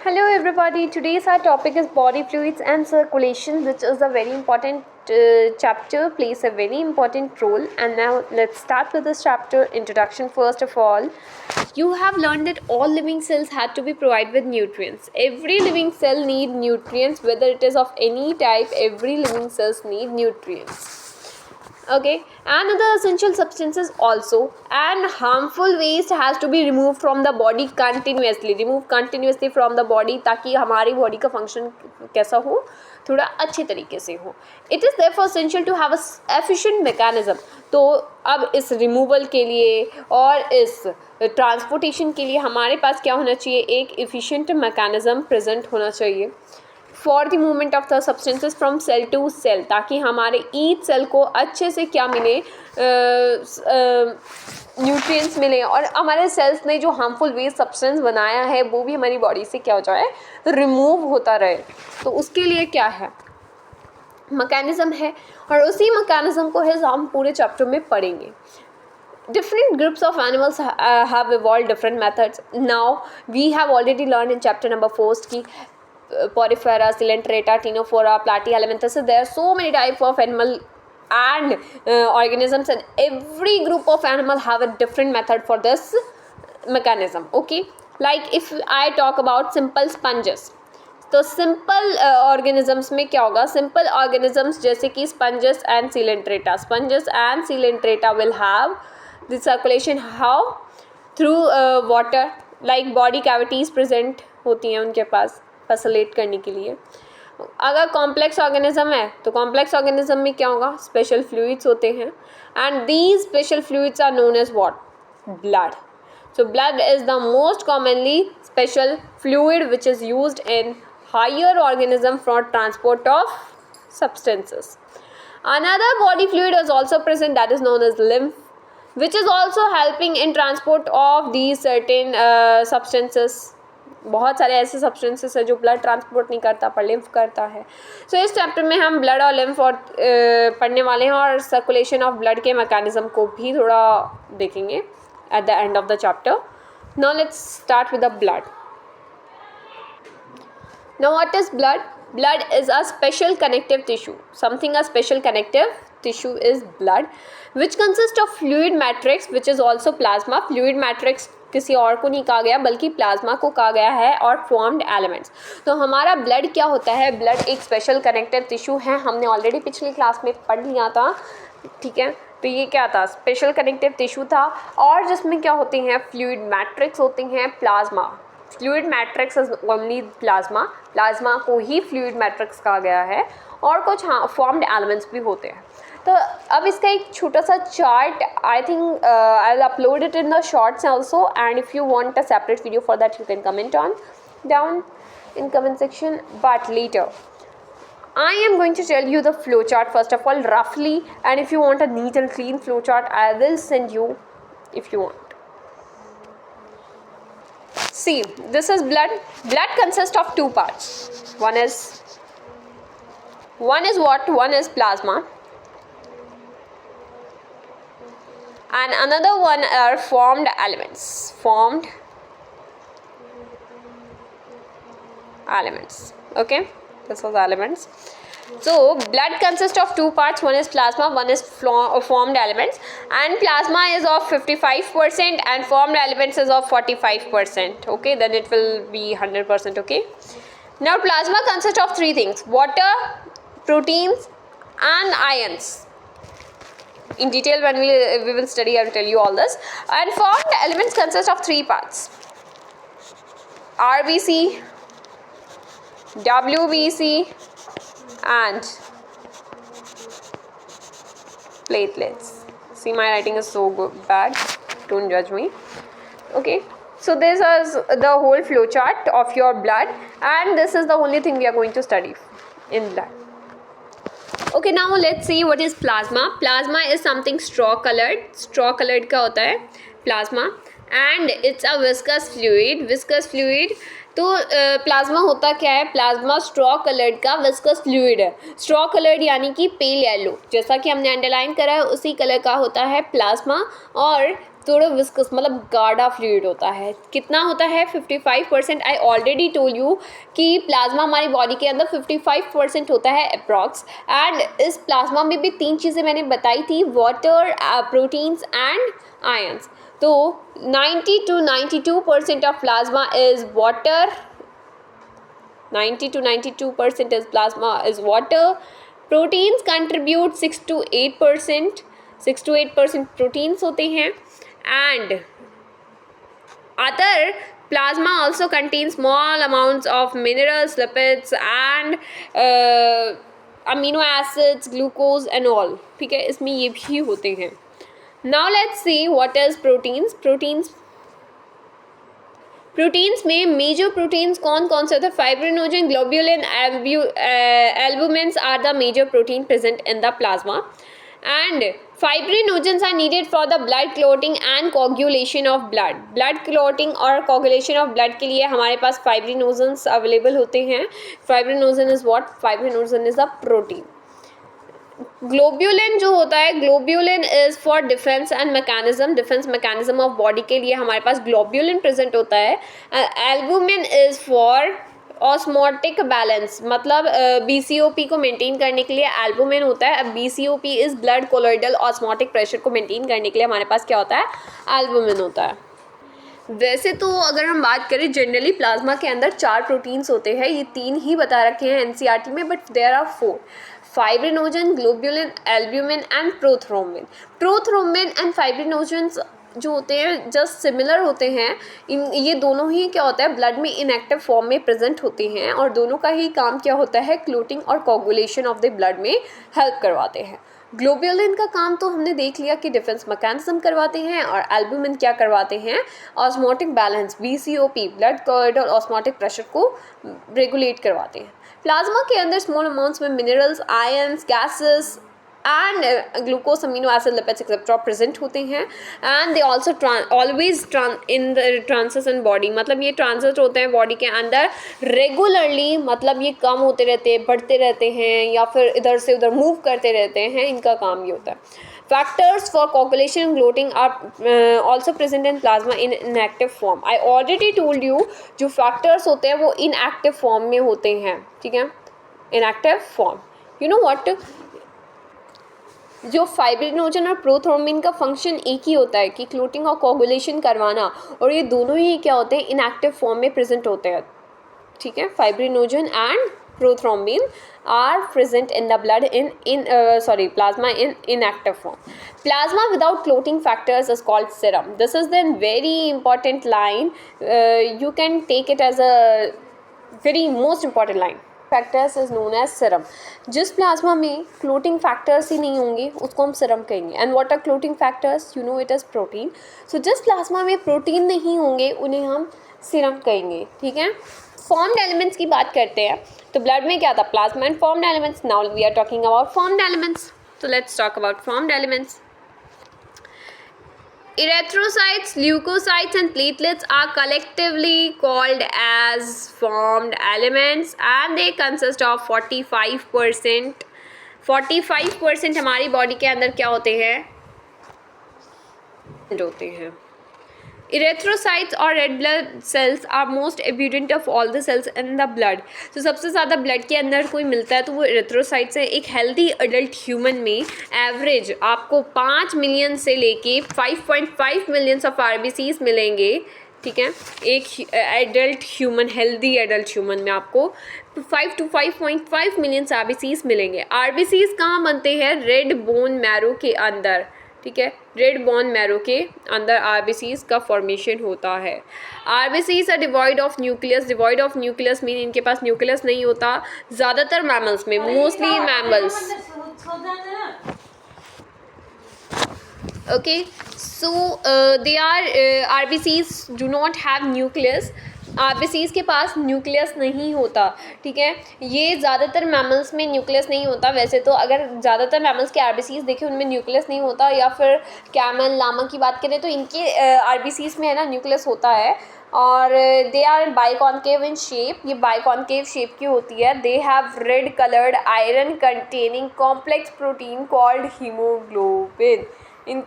Hello everybody, today's our topic is body fluids and circulation, which is a very important chapter, plays a very important role. And now let's start with this chapter. Introduction. First of all, you have learned that all living cells had to be provided with nutrients. Every living cell need nutrients, whether it is of any type. Every living cells need nutrients. Okay, and other essential substances also, and harmful waste has to be removed from the body continuously from the body, ताकि हमारी body का function कैसा हो, थोड़ा अच्छे तरीके से हो. It is therefore essential to have a efficient mechanism. तो अब इस रिमूवल के लिए और इस ट्रांसपोर्टेशन के लिए हमारे पास क्या होना चाहिए, एक एफिशिएंट मैकेनिज्म प्रेजेंट होना चाहिए for the movement of the substances from cell to cell, ताकि हमारे ईच सेल को अच्छे से क्या मिले, न्यूट्रिएंट्स मिले, और हमारे सेल्स ने जो हार्मफुल वेस्ट सब्सटेंस बनाया है वो भी हमारी बॉडी से क्या हो जाए, तो रिमूव होता रहे. तो उसके लिए क्या है, मैकेनिज्म है, और उसी मैकेनिज्म को हम पूरे चैप्टर में पढ़ेंगे. Different groups of animals have evolved different methods. Now we have already learned in chapter number 4 ki Porifera, Coelenterata, Ctenophora, Platyhelminthes. So there are so many types of animal and organisms, and every group of animal have a different method for this mechanism. Okay, like if I talk about simple sponges, तो simple organisms में क्या होगा, simple organisms जैसे कि sponges and Coelenterata will have the circulation how through water, like body cavities present होती हैं उनके पास facilitate करने के लिए. अगर कॉम्प्लेक्स ऑर्गेनिज्म है तो कॉम्प्लेक्स ऑर्गेनिज्म में क्या होगा, स्पेशल फ्लूइड्स होते हैं, and these special fluids are known as what, blood. So blood is the most commonly special fluid which is used in higher organism for transport of substances. Another body fluid is also present, that is known as lymph, which is also helping in transport of these certain substances. बहुत सारे ऐसे substances है जो blood transport नहीं करता पर lymph करता है. सो इस चैप्टर में हम ब्लड और लिम्फ और पढ़ने वाले हैं, और सर्कुलेशन ऑफ ब्लड के मैकेनिज्म को भी थोड़ा देखेंगे at the end of the chapter. Now let's start with the blood. Now what is blood? Blood is a special connective tissue. Something a special connective tissue is blood, which consists of fluid matrix, which is also plasma. Fluid matrix किसी और को नहीं कहा गया बल्कि plasma को कहा गया है, और फॉर्म्ड एलिमेंट्स. तो हमारा ब्लड क्या होता है, ब्लड एक स्पेशल कनेक्टिव टिश्यू है, हमने ऑलरेडी पिछली क्लास में पढ़ लिया था. ठीक है, तो ये क्या था, स्पेशल कनेक्टिव टिश्यू था, और जिसमें क्या होते हैं, फ्लूइड मैट्रिक्स होते हैं, plasma. Fluid matrix is only plasma, plasma को ही फ्लूइड मैट्रिक्स कहा गया है, और कुछ हाँ फॉर्म्ड एलिमेंट्स भी होते हैं. तो अब इसका एक छोटा सा chart, I think I will upload it in the shorts also, and if you want a separate video for that you can comment on down in comment section. But later I am going to tell you the flow chart first of all roughly, and if you want a neat and clean flow chart I will send you if you want. See, this is blood. Blood consists of two parts. One is what? One is plasma, and another one are formed elements. Okay, this was elements. So blood consists of two parts, one is plasma, one is formed elements, and plasma is of 55% and formed elements is of 45%. Okay, then it will be 100%. Okay, now plasma consists of three things: water, proteins and ions. In detail when we will study, I will tell you all this. And formed elements consist of three parts: RBC, WBC and platelets. See, my writing is so bad, don't judge me. Okay, so this is the whole flow chart of your blood, and this is the only thing we are going to study in blood. Okay, now let's see what is plasma. Plasma is something straw colored का होता है plasma, and it's a viscous fluid. तो plasma होता क्या है, plasma straw coloured का viscous fluid है. Straw coloured यानी कि पेल येलो, जैसा कि हमने अंडरलाइन करा है उसी कलर का होता है प्लाज्मा. और थोड़ा विस्कस मतलब गाढ़ा फ्लूइड होता है। कितना होता है? 55%। आई ऑलरेडी टोल्ड यू कि प्लाज्मा हमारी बॉडी के अंदर 55% होता है अप्रॉक्स। एंड इस प्लाज्मा में भी 3 चीज़ें मैंने बताई थी, वाटर, प्रोटीन्स एंड आयंस। तो 90 to 92% of plasma is water, 90 to 92% is plasma is water. Proteins contribute 6 to 8%, 6 to 8% proteins होते हैं। And other plasma also contains small amounts of minerals, lipids and amino acids, glucose and all, ठीक है, इसमें ये भी होते हैं। Now let's see what is proteins। Proteins में मेजर प्रोटीन्स कौन कौन से होते हैं? Fibrinogen, globulin, albumins are the major protein present in the plasma. And fibrinogens are needed for the blood clotting and coagulation of blood clotting और coagulation of blood के लिए हमारे पास फाइब्रिनोजेंस अवेलेबल होते हैं। Fibrinogen is what? Fibrinogen is a protein. Globulin जो होता है, globulin is for defence and mechanism, defence mechanism of body के लिए हमारे पास ग्लोब्यूलिन प्रेजेंट होता है। Albumin is for osmotic balance, मतलब BCOP को मेंटेन करने के लिए एल्बुमिन होता है। अब BCOP is blood colloidal osmotic pressure को मेंटेन करने के लिए हमारे पास क्या होता है? एल्बुमिन होता है। वैसे तो अगर हम बात करें जनरली प्लाज्मा के अंदर 4 प्रोटीन्स होते हैं, ये 3 ही बता रखे हैं NCERT में, but there are 4: fibrinogen, globulin, albumin and prothrombin. Prothrombin and fibrinogen जो होते हैं जस्ट सिमिलर होते हैं। ये दोनों ही क्या होता है? ब्लड में इनएक्टिव फॉर्म में प्रेजेंट होते हैं और दोनों का ही काम क्या होता है? क्लोटिंग और कोगुलेशन ऑफ द ब्लड में हेल्प करवाते हैं। ग्लोब्यूलिन का काम तो हमने देख लिया कि डिफेंस मैकेनिज्म करवाते हैं, और एल्बुमिन क्या करवाते हैं? Osmotic balance, BCOP blood colloidal osmotic pressure को रेगुलेट करवाते हैं। प्लाज्मा के अंदर स्मॉल अमाउंट्स में minerals, ions, gases and glucose, amino acid, lipids etcetera present होते हैं। And they also always in the transit in body, मतलब ये ट्रांसिट होते हैं बॉडी के अंदर रेगुलरली, मतलब ये कम होते रहते हैं, बढ़ते रहते हैं या फिर इधर से उधर मूव करते रहते हैं, इनका काम ये होता है। Factors for coagulation and bloating are also present in plasma in inactive form. I already told you जो factors होते हैं वो inactive form में होते हैं, ठीक है? Inactive form. You know what? जो फाइब्रिनोजन और प्रोथ्रोम्बिन का फंक्शन एक ही होता है कि क्लोटिंग और कोगुलेशन करवाना, और ये दोनों ही क्या होते हैं? इनएक्टिव फॉर्म में प्रेजेंट होते हैं, ठीक है? Fibrinogen and prothrombin are present in the blood in plasma in inactive form. Plasma without clotting factors is called serum. This is the very important line. You can take it as a very most important line. Factors is known as serum. जिस plasma में clotting factors ही नहीं होंगे उसको हम serum कहेंगे। And what are clotting factors? You know it is protein. So जिस plasma में प्रोटीन नहीं होंगे उन्हें हम सीरम कहेंगे, ठीक है? फॉर्म्ड एलिमेंट्स की बात करते हैं तो ब्लड में क्या था? Plasma and formed elements. Now we are talking about formed elements, तो let's talk about formed elements. Erythrocytes, leukocytes and platelets are collectively called as formed elements and they consist of 45%। 45% हमारी body के अंदर क्या होते हैं? होते हैं। Erythrocytes और red blood cells are most abundant of all the cells in the blood. तो सबसे ज़्यादा ब्लड के अंदर कोई मिलता है तो वो इरेथ्रोसाइट्स है। एक हेल्दी अडल्ट ह्यूमन में एवरेज आपको 5 मिलियन से लेके 5.5 मिलियंस ऑफ RBCs मिलेंगे, ठीक है? एक adult human, healthy adult human में आपको 5 to 5.5 मिलियंस RBCs मिलेंगे। RBCs कहाँ बनते हैं? रेड बोन मैरो के अंदर, ठीक है? रेड बोन मैरो के अंदर RBCs का फॉर्मेशन होता है। RBCs are devoid of nucleus. Devoid of nucleus mean इनके पास न्यूक्लियस नहीं होता ज़्यादातर मैमल्स में, mostly mammals. Okay, so they are RBCs do not have nucleus. RBCs के पास न्यूक्लियस नहीं होता, ठीक है? ये ज़्यादातर मैमल्स में न्यूक्लियस नहीं होता। वैसे तो अगर ज़्यादातर मैमल्स के RBCs देखें उनमें न्यूक्लियस नहीं होता, या फिर कैमल, लामा की बात करें तो इनके RBCs में है ना न्यूक्लियस होता है। और दे आर बाइकॉन्केव इन शेप। ये बाइकॉन्केव शेप की होती है। They have red coloured iron containing complex protein called haemoglobin. इन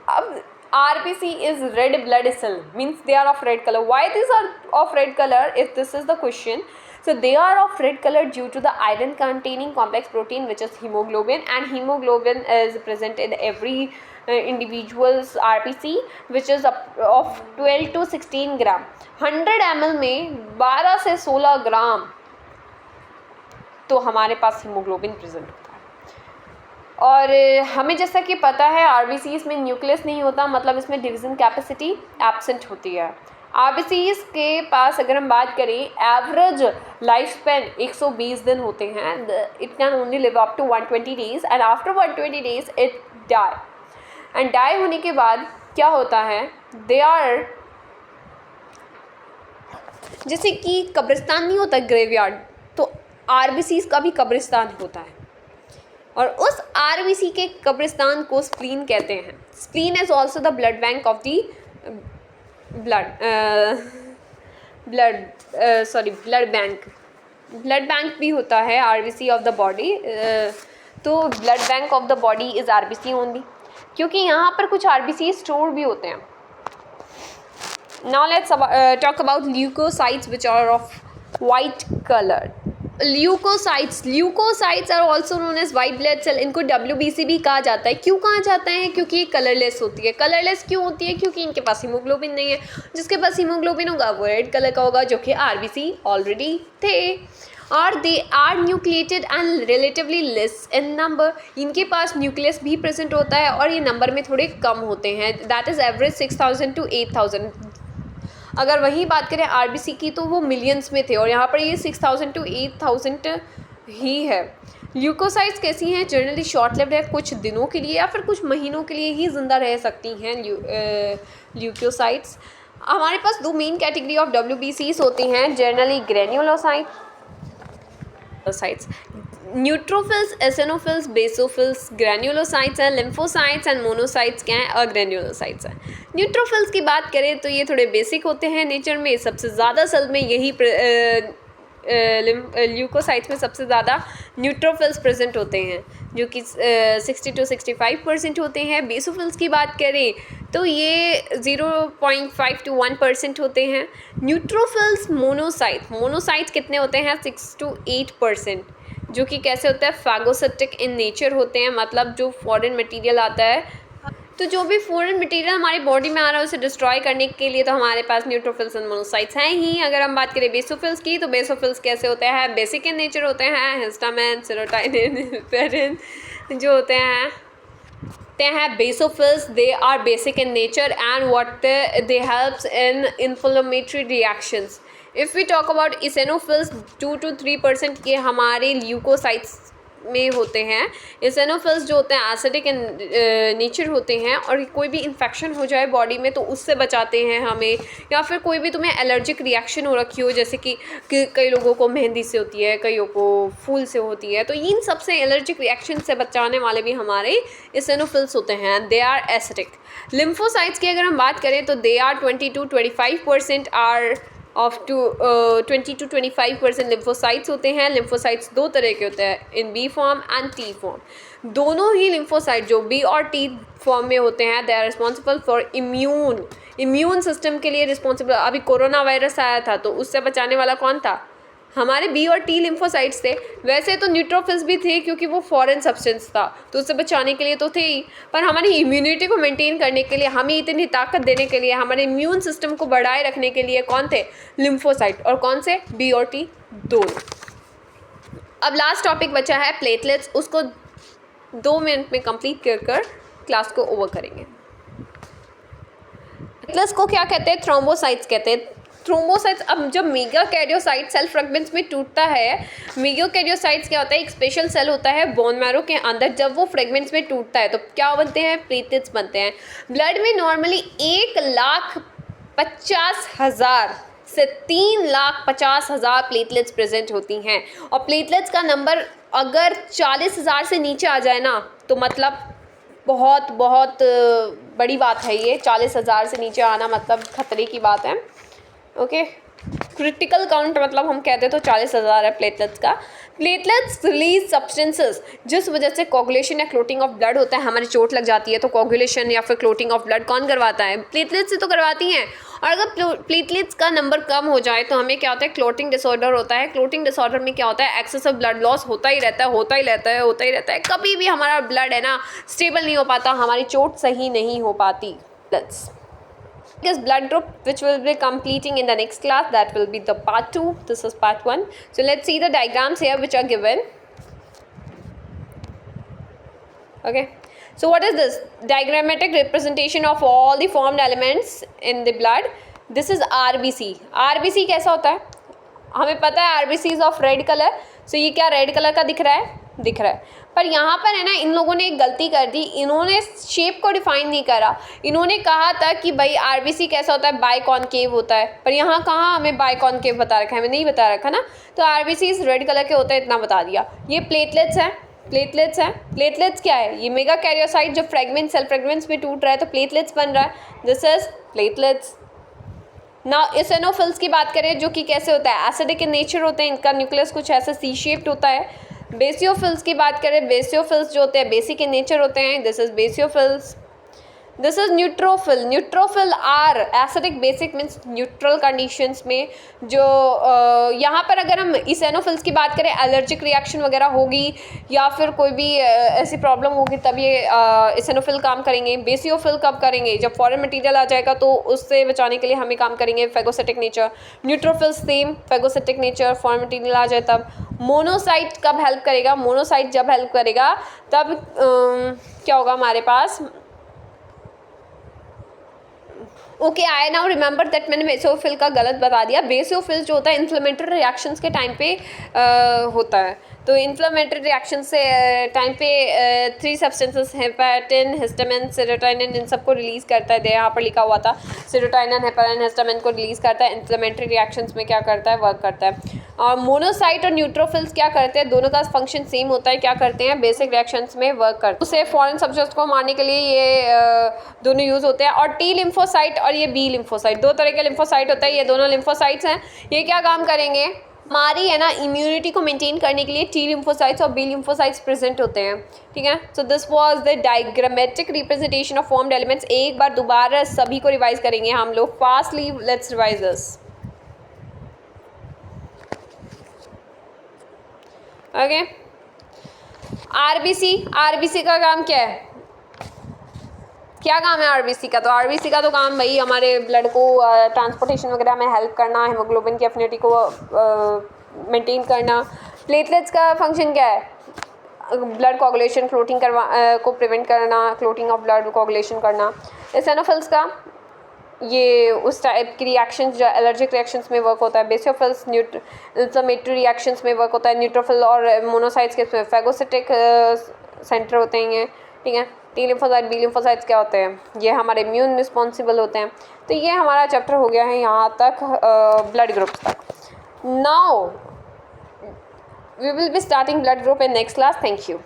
अब RBC is red blood cell, means they are of red color. Why these are of red color? If this is the question, so they are of red color due to the iron containing complex protein which is hemoglobin, and hemoglobin is present in every individual's RBC, which is of 12 to 16 gram. 100 ml में 12 से 16 ग्राम तो हमारे पास haemoglobin present होता है। और हमें जैसा कि पता है आरबीसीज में न्यूक्लियस नहीं होता, मतलब इसमें डिवीज़न कैपेसिटी एब्सेंट होती है। आरबीसीज के पास अगर हम बात करें एवरेज लाइफ स्पैन 120 दिन होते हैं। It can only live up to 120 days and after 120 days it die. And die होने के बाद क्या होता है, दे आर, जैसे कि कब्रिस्तान नहीं होता ग्रेवयार्ड, तो आरबीसीज का भी कब्रिस्तान होता है, और उस आरबीसी के कब्रिस्तान को स्प्लीन कहते हैं। Spleen is also the blood bank of the blood bank भी होता है आरबीसी ऑफ द बॉडी। तो blood bank of the body is RBC only, क्योंकि यहाँ पर कुछ आरबीसी स्टोर भी होते हैं। Now let's talk about leucocytes which are of white colour. Leucocytes are also known as white blood cell. इनको WBC भी कहा जाता है। क्यों कहा जाता है? क्योंकि ये कलरलेस होती है। कलरलेस क्यों होती है? क्योंकि इनके पास हीमोग्लोबिन नहीं है। जिसके पास हीमोग्लोबिन होगा वो रेड कलर का होगा, जो कि आरबीसी ऑलरेडी थे। और they are nucleated and relatively less in number. इनके पास न्यूक्लियस भी प्रेजेंट होता है और ये नंबर में थोड़े कम होते हैं। That is average 6000 to 8000। अगर वही बात करें आरबीसी की तो वो मिलियंस में थे, और यहाँ पर ये 6000 to 8000 ही है। ल्यूकोसाइट्स कैसी हैं? जनरली शॉर्ट लिव्ड है, कुछ दिनों के लिए या फिर कुछ महीनों के लिए ही ज़िंदा रह सकती हैं ल्यूकोसाइट्स। हमारे पास दो मेन कैटेगरी ऑफ WBCs होती हैं, generally granulocytes, neutrophils, eosinophils, basophils, granulocytes हैं, लिम्फोसाइट्स एंड मोनोसाइट्स क्या हैं? अग्रैन्युलोसाइट्स हैं। न्यूट्रोफिल्स की बात करें तो ये थोड़े बेसिक होते हैं नेचर में। सबसे ज़्यादा सेल में यही ल्यूकोसाइट्स में सबसे ज़्यादा न्यूट्रोफिल्स प्रेजेंट होते हैं, जो कि 60 to 65% होते हैं। बेसोफिल्स की बात करें तो ये 0.5 to 1% होते हैं। न्यूट्रोफिल्स, मोनोसाइट्स कितने होते हैं? 6 to 8%, जो कि कैसे होता है? फैगोसिटिक इन नेचर होते हैं, मतलब जो फॉरेन मटेरियल आता है, तो जो भी फॉरेन मटेरियल हमारी बॉडी में आ रहा है उसे डिस्ट्रॉय करने के लिए तो हमारे पास न्यूट्रोफिल्स एंड मोनोसाइट्स हैं ही। अगर हम बात करें बेसोफिल्स की, तो बेसोफिल्स कैसे होते हैं? बेसिक इन नेचर होते हैं। हिस्टामिन, सेरोटोनिन, पेरिन जो होते हैं basophils, they are basic in nature and what they helps in inflammatory reactions. If we talk about eosinophils, 2 to 3% के हमारे ल्यूकोसाइट्स में होते हैं। इसेनोफिल्स जो होते हैं एसिडिक इन नेचर होते हैं, और कोई भी इन्फेक्शन हो जाए बॉडी में तो उससे बचाते हैं हमें, या फिर कोई भी तुम्हें एलर्जिक रिएक्शन हो रखी हो, जैसे कि कई लोगों को मेहंदी से होती है, कईयों को फूल से होती है, तो इन सब से एलर्जिक रिएक्शन से बचाने वाले भी हमारे इसेनोफिल्स होते हैं। They are acidic. लिम्फोसाइट्स की अगर हम बात करें तो they are 20 to 25% are of 20 to 25% lymphocytes होते हैं। लिम्फोसाइट्स दो तरह के होते हैं, in B form and T form. दोनों ही लिम्फोसाइट जो बी और टी फॉर्म में होते हैं, they are responsible for immune system के लिए रिस्पॉन्सिबल। अभी कोरोना वायरस आया था तो उससे बचाने वाला कौन था? हमारे बी और टी लिम्फोसाइट्स थे। वैसे तो न्यूट्रोफिल्स भी थे क्योंकि वो फॉरेन सब्सटेंस था, तो उससे बचाने के लिए तो थे ही, पर हमारी इम्यूनिटी को मेंटेन करने के लिए, हमें इतनी ताकत देने के लिए, हमारे इम्यून सिस्टम को बढ़ाए रखने के लिए कौन थे? लिम्फोसाइट। और कौन से? बी और टी दोनों। अब लास्ट टॉपिक बचा है प्लेटलेट्स, उसको 2 मिनट में कंप्लीट कर क्लास को ओवर करेंगे। प्लेटलेट्स को क्या कहते हैं? थ्रोम्बोसाइट्स कहते हैं। थ्रोम्बोसाइट्स, अब जब मेगाकैरियोसाइट सेल फ्रेगमेंट्स में टूटता है, मेगाकैरियोसाइट्स क्या होता है? एक स्पेशल सेल होता है बोन मैरो के अंदर। जब वो फ्रेगमेंट्स में टूटता है तो क्या बनते हैं? प्लेटलेट्स बनते हैं। ब्लड में नॉर्मली 1,50,000 से 3,50,000 प्लेटलेट्स प्रेजेंट होती हैं, और प्लेटलेट्स का नंबर अगर 40,000 से नीचे आ जाए ना तो मतलब बहुत बहुत बड़ी बात है ये। 40,000 से नीचे आना मतलब खतरे की बात है। ओके, क्रिटिकल काउंट मतलब हम कहते हैं तो 40,000 है प्लेटलेट्स का। प्लेटलेट्स रिलीज सब्सटेंसेस, जिस वजह से कोगुलेशन या क्लोटिंग ऑफ ब्लड होता है, हमारी चोट लग जाती है तो कोगुलेशन या फिर क्लोटिंग ऑफ ब्लड कौन करवाता है? प्लेटलेट्स से तो करवाती हैं। और अगर प्लेटलेट्स का नंबर कम हो जाए तो हमें क्या होता है? क्लोटिंग डिसऑर्डर होता है। क्लोटिंग डिसऑर्डर में क्या होता है? एक्सेसिव ब्लड लॉस होता ही रहता है। कभी भी हमारा ब्लड है ना स्टेबल नहीं हो पाता, हमारी चोट सही नहीं हो पाती। This blood group which will be completing in the next class, that will be the part 2. This is part 1. So let's see the diagrams here which are given. Okay, so what is this? Diagrammatic representation of all the formed elements in the blood. This is RBC. RBC कैसा होता है? हमें पता है RBC is of red color. So ये क्या red colour का दिख रहा है, पर यहाँ पर है ना इन लोगों ने एक गलती कर दी, इन्होंने शेप को डिफाइन नहीं करा। इन्होंने कहा था कि भाई आरबीसी कैसा होता है? बाइकॉनकेव होता है, पर यहाँ कहाँ हमें बाइकॉनकेव बता रखा है? हमें नहीं बता रखा ना। तो आरबीसी इस रेड कलर के होते हैं, इतना बता दिया। ये प्लेटलेट्स हैं। प्लेटलेट्स क्या है? ये मेगा कैरियोसाइट जो फ्रेगमेंट सेल फ्रेगमेंट्स में टूट रहा है तो प्लेटलेट्स बन रहा है। This is platelets. ना इसेनोफिल्स की बात करें जो कि कैसे होता है? एसिडिक इन नेचर होते हैं, इनका न्यूक्लियस कुछ ऐसे सी शेप्ड होता है। बेसियोफिल्स की बात करें, बेसियोफिल्स जो होते हैं बेसिक इन नेचर होते हैं। This is basophils. This is neutrophil. Neutrophil are acidic basic means neutral conditions में जो यहाँ पर अगर हम इसेनोफिल्स की बात करें, एलर्जिक रिएक्शन वगैरह होगी या फिर कोई भी ऐसी प्रॉब्लम होगी तब ये इसेनोफिल काम करेंगे। बेसियोफिल कब करेंगे? जब फॉरेन मटेरियल आ जाएगा तो उससे बचाने के लिए हमें काम करेंगे। Phagocytic nature. Neutrophil same phagocytic nature, foreign material आ जाए तब। मोनोसाइट कब हेल्प करेगा? मोनोसाइट जब हेल्प करेगा तब क्या होगा हमारे पास? Okay, I now remember that मैंने बेसियोफिल का गलत बता दिया। बेसियोफिल जो होता है इन्फ्लेमेटरी रिएक्शंस के टाइम पे होता है। तो इन्फ्लेमेटरी रिएक्शन से टाइम पे 3 सब्सटेंसेस हेपेरिन, हिस्टामिन, सेरोटोनिन, इन सबको रिलीज़ करता है। यहाँ पर लिखा हुआ था सेरोटोनिन, हेपेरिन, हिस्टामिन को रिलीज़ करता है। इन्फ्लेमेटरी रिएक्शंस में क्या करता है? वर्क करता है। और मोनोसाइट और न्यूट्रोफिल्स क्या करते हैं? दोनों का फंक्शन सेम होता है। क्या करते हैं? बेसिक रिएक्शंस में वर्क करते हैं। उसे फॉरेन सब्सटेंस को मारने के लिए ये दोनों यूज़ होते हैं। और टी लिम्फोसाइट और ये बी लिम्फोसाइट, 2 तरह के लिम्फोसाइट होता है। ये दोनों लिम्फोसाइट्स हैं, ये क्या काम करेंगे? हमारी है ना इम्यूनिटी को मेंटेन करने के लिए टी लिम्फोसाइट्स और बी लिम्फोसाइट्स प्रेजेंट होते हैं। ठीक है, so this was the diagrammatic representation of formed elements. एक बार दोबारा सभी को रिवाइज करेंगे हम लोग fastly. Let's revise this. Okay, RBC का काम क्या है? क्या काम है आरबीसी का? तो आरबीसी का तो काम भाई हमारे ब्लड को ट्रांसपोर्टेशन वगैरह में हेल्प करना, हेमोग्लोबिन की एफिनिटी को मेंटेन करना। प्लेटलेट्स का फंक्शन क्या है? ब्लड कोगुलेशन, क्लोटिंग को प्रिवेंट करना, क्लोटिंग ऑफ ब्लड कोगुलेशन करना। इसेनोफिल्स का ये उस टाइप की रिएक्शंस जो एलर्जिक रिएक्शंस में वर्क होता है। बेसियोफिल्स इन्फ्लेमेटरी रिएक्शंस में वर्क होता है। न्यूट्रोफिल और मोनोसाइट्स के फेगोसिटिक सेंटर होते हैं ये। ठीक है, टी लिम्फोसाइट, बी लिम्फोसाइट्स क्या होते हैं? ये हमारे इम्यून रिस्पॉन्सिबल होते हैं। तो ये हमारा चैप्टर हो गया है यहाँ तक, ब्लड ग्रुप्स तक। Now we will be starting blood group in next class. Thank you.